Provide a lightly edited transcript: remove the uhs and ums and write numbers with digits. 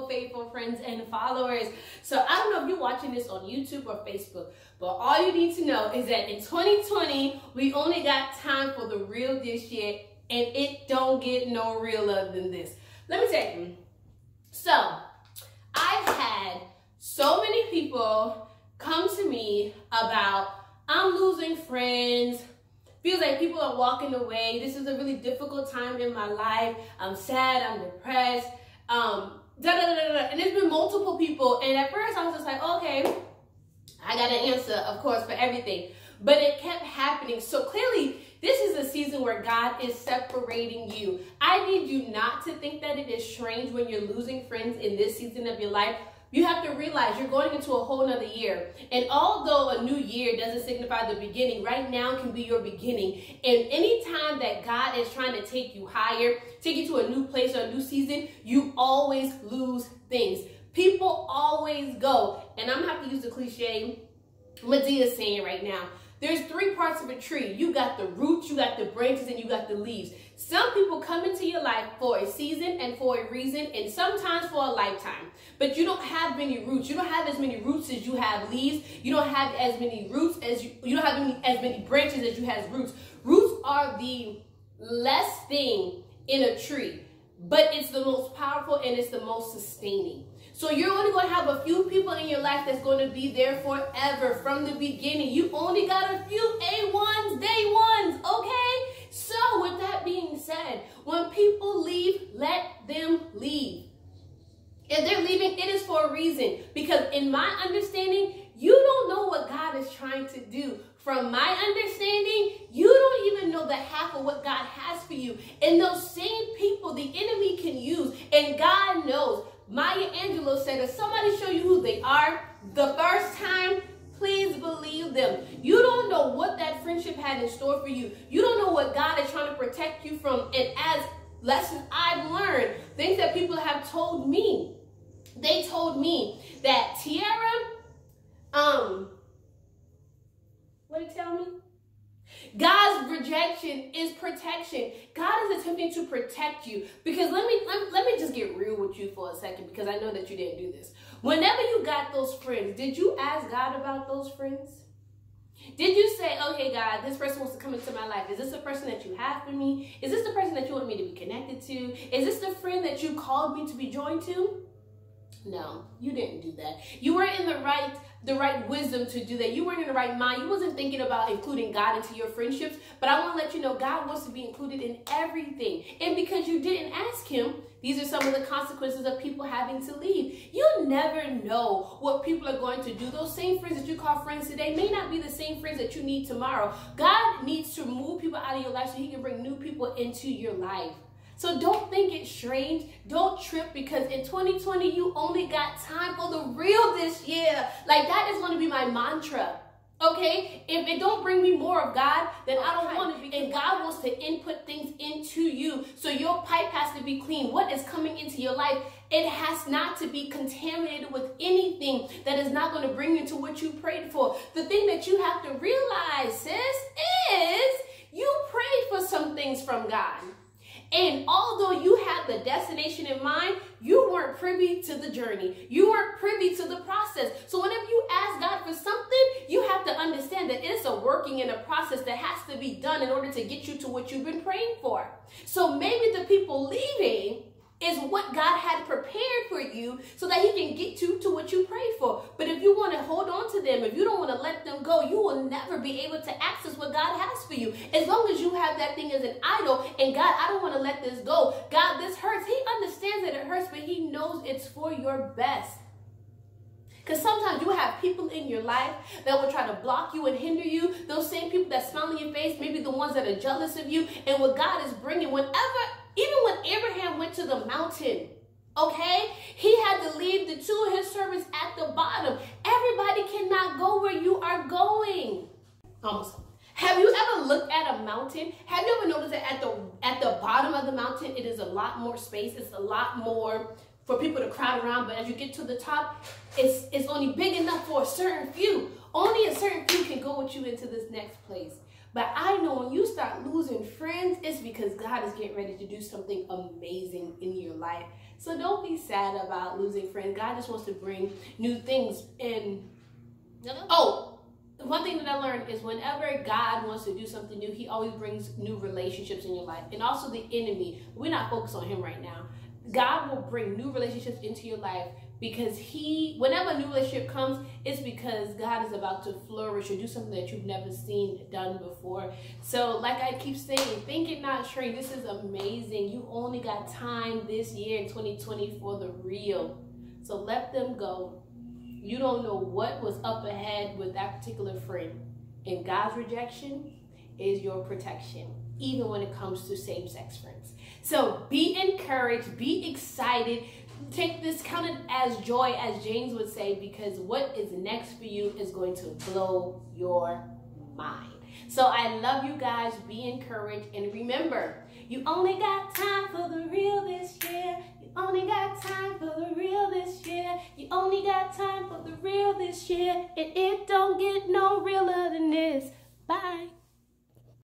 faithful friends and followers. So I don't know if you're watching this on YouTube or Facebook, but all you need to know is that in 2020, we only got time for the real this year, and it don't get no realer than this. Let me tell you. So I've had so many people come to me about, I'm losing friends, feels like people are walking away, this is a really difficult time in my life, I'm sad, I'm depressed, and there's been multiple people, and at first I was just like, okay, I got an answer, of course, for everything, but it kept happening. So clearly, this is a season where God is separating you. I need you not to think that it is strange when you're losing friends in this season of your life. You have to realize you're going into a whole nother year. And although a new year doesn't signify the beginning, right now can be your beginning. And anytime that God is trying to take you higher, take you to a new place or a new season, you always lose things. People always go. And I'm going to have to use the cliche Medea's saying right now. There's three parts of a tree. You got the roots, you got the branches, and you got the leaves. Some people come into your life for a season and for a reason, and sometimes for a lifetime. But you don't have many roots. You don't have as many roots as you have leaves. You don't have as many roots as you don't have as many branches as you have roots. Roots are the less thing in a tree, but it's the most powerful and it's the most sustaining. So you're only going to have a few people in your life that's going to be there forever from the beginning. You only got a few A1s, day ones, okay? So with that being said, when people leave, let them leave. If they're leaving, it is for a reason. Because in my understanding, you don't know what God is trying to do. From my understanding, you don't even know the half of what God has for you. And those same people the enemy can use, and God knows. Maya Angelou said, if somebody show you who they are the first time, please believe them. You don't know what that friendship had in store for you. You don't know what God is trying to protect you from. And as lessons I've learned, things that people have told me, they told me that Tiara, what did it tell me? God's rejection is protection. God is attempting to protect you. Because let me just get real with you for a second, because I know that you didn't do this. Whenever you got those friends, did you ask God about those friends? Did you say, okay, God, this person wants to come into my life. Is this the person that you have for me? Is this the person that you want me to be connected to? Is this the friend that you called me to be joined to? No, you didn't do that. You weren't in the right wisdom to do that. You weren't in the right mind. You wasn't thinking about including God into your friendships. But I want to let you know God wants to be included in everything. And because you didn't ask him, these are some of the consequences of people having to leave. You never know what people are going to do. Those same friends that you call friends today may not be the same friends that you need tomorrow. God needs to move people out of your life so he can bring new people into your life. So don't think it's strange. Don't trip, because in 2020, you only got time for the real this year. Like, that is going to be my mantra. Okay? If it don't bring me more of God, then I don't want it. And God wants to input things into you. So your pipe has to be clean. What is coming into your life, it has not to be contaminated with anything that is not going to bring you to what you prayed for. The thing that you have to realize, sis, is you prayed for some things from God. And although you had the destination in mind, you weren't privy to the journey. You weren't privy to the process. So whenever you ask God for something, you have to understand that it's a working and a process that has to be done in order to get you to what you've been praying for. So maybe the people leaving is what God had prepared for you so that he can get you to what you prayed for. But if you want to hold on to them, if you don't want to let them go, you will never be able to access what God has for you. As long as you have that thing as an idol, and God, I don't want to let this go. God, this hurts. He understands that it hurts, but he knows it's for your best. Because sometimes you have people in your life that will try to block you and hinder you. Those same people that smile in your face, maybe the ones that are jealous of you. And what God is bringing, even when Abraham went to the mountain, okay, he had to leave the two of his servants at the bottom. Everybody cannot go where you are going. Almost. Have you ever looked at a mountain? Have you ever noticed that at the bottom of the mountain, it is a lot more space. It's a lot more for people to crowd around. But as you get to the top, it's only big enough for a certain few. Only a certain few can go with you into this next place. But I know when you start losing friends, it's because God is getting ready to do something amazing in your life. So don't be sad about losing friends. God just wants to bring new things in. Oh, one thing that I learned is whenever God wants to do something new, he always brings new relationships in your life. And also the enemy, we're not focused on him right now. God will bring new relationships into your life because whenever a new relationship comes, it's because God is about to flourish or do something that you've never seen done before. So like I keep saying, think it not strange. This is amazing. You only got time this year in 2020 for the real. So let them go. You don't know what was up ahead with that particular friend. And God's rejection is your protection, even when it comes to same-sex friends. So be encouraged, be excited. Take this, count it as joy, as James would say, because what is next for you is going to blow your mind. So I love you guys. Be encouraged. And remember, you only got time for the real this year. You only got time for the real this year. You only got time for the real this year. And it don't get no realer than this. Bye.